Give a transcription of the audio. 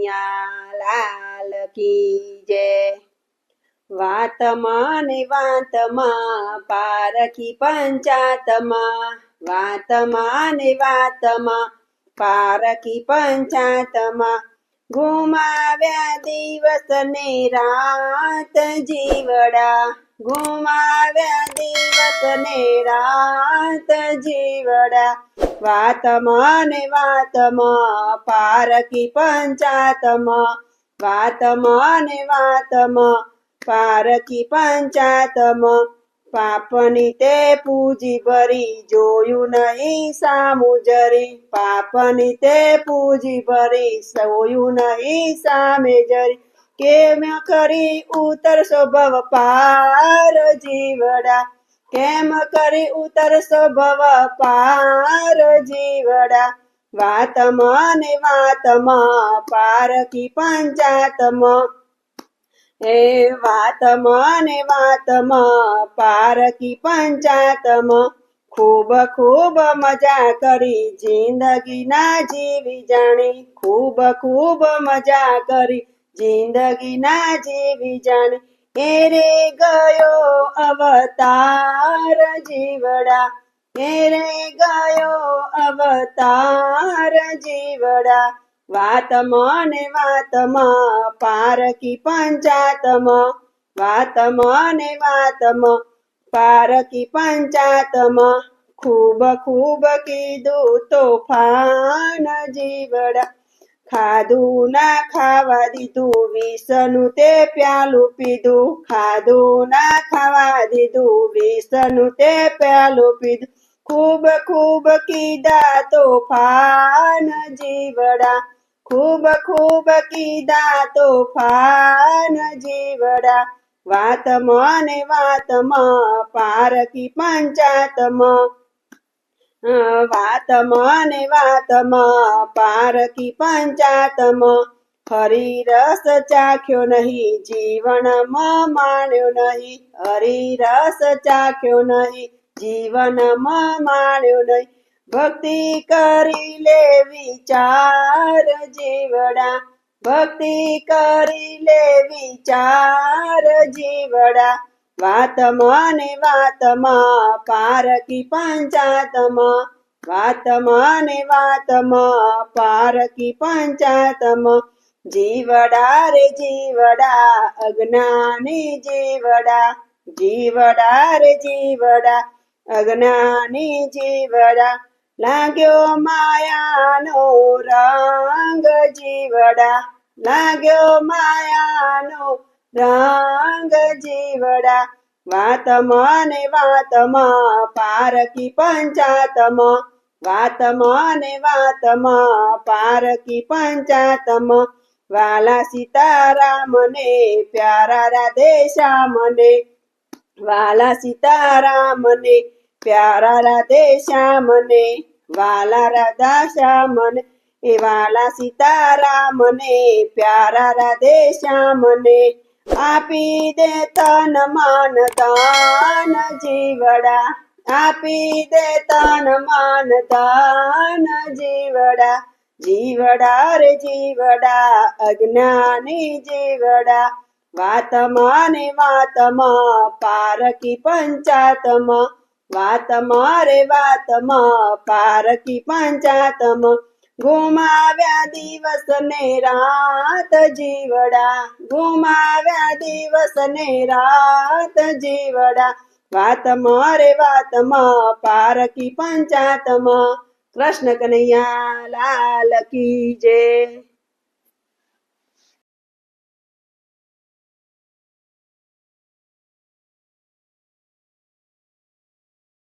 કનૈયા લાલ કી જય। વાતમાં ને વાતમાં પારખી પંચાતમાં, વાતમાં ને વાતમાં પારખી પંચાતમાં, ગુમાવ્યા દિવસ ને રાત જીવડા, ગુમાવ્યા દિવસ ને રાત જીવડા। વાતમાં ને વાતમાં પારખી પંચાતમાં, વાતમાં ને વાતમાં પારખી પંચાતમાં, પાપની તે પૂજી ભરી જોયું નહીં સામું જરી, પાપની તે પૂજી ભરી જોયું નહીં સામે જરી, કેમ કરી ઉતરશો ભવ પાર જીવડા, કેમ કરી ઉતરશો ભવ પાર જીવડા। વાતમાં ને વાતમાં પારખી પંચાતમાં, હે વાતમાં ને વાતમાં પારખી પંચાતમાં, ખૂબ ખૂબ મજા કરી જિંદગી ના જીવી જાણી, ખૂબ ખૂબ મજા કરી જિંદગી ના જીવી જાણી, એ રે ગયો અવતાર જીવડા, એ રે ગયો અવતાર જીવડા। વાતમાં ને વાતમાં પારખી પંચાતમાં, વાતમાં ને વાતમાં પારખી પંચાતમાં, ખૂબ ખૂબ કીધું તોફાન જીવડા, ખાધું ના ખાવા દીધું વિષનું તે પ્યાલું પીધું, ખાધું ના ખાવા દીધું વિષનું તે પ્યાલું પીધું, ખૂબ ખૂબ કીધા તોફાન જીવડા, ખૂબ ખૂબ કીધા તોફાન જીવડા। વાતમાં ને વાતમાં પારખી પંચાતમાં, વાતમાં ને વાતમાં પારખી પંચાતમાં, હરી રસ ચાખ્યો નહીં જીવનમાં માણ્યો નહીં, હરી રસ ચાખ્યો નહીં જીવનમાં માણ્યો નહીં, ભક્તિ કરી લે વિચાર જીવડા, ભક્તિ કરી લે વિચાર જીવડા। વાતમાં ને વાતમાં પારખી પંચાતમાં, વાતમાં ને વાતમાં પારખી પંચાતમાં, જીવડા રે જીવડા અજ્ઞાની જીવડા, જીવડા રે જીવડા અજ્ઞાની જીવડા, લાગ્યો માયાનો રંગ જીવડા, લાગ્યો માયાનો રંગ જીવડા। વાતમાં ને વાતમાં પારખી પંચાતમાં, વાતમાં ને વાતમાં પારખી પંચાતમાં, વાલા સીતારામ ને પ્યારા રાધે શ્યામ ને, વાલા સીતારામ ને પ્યારા રાધે શ્યામ ને, વાલા રાધા શ્યામ ને, એ વાલા સીતારામ ને પ્યારા રાધે શ્યામ ને, આપી દે તન મન ધન જીવડા, આપી દે તન મન ધન જીવડા, જીવડા રે જીવડા અજ્ઞાની જીવડા। વાતમાં ને વાતમાં પારખી પંચાતમાં, વાતમાં રે વાતમાં પારખી પંચાતમાં, ગુમાવ્યા દિવસ ને રાત જીવડા, ગુમાવ્યા દિવસ ને રાત જીવડા। વાતમાં રે વાતમાં પારખી પંચાતમાં, કૃષ્ણ કનૈયા લાલ કી જય।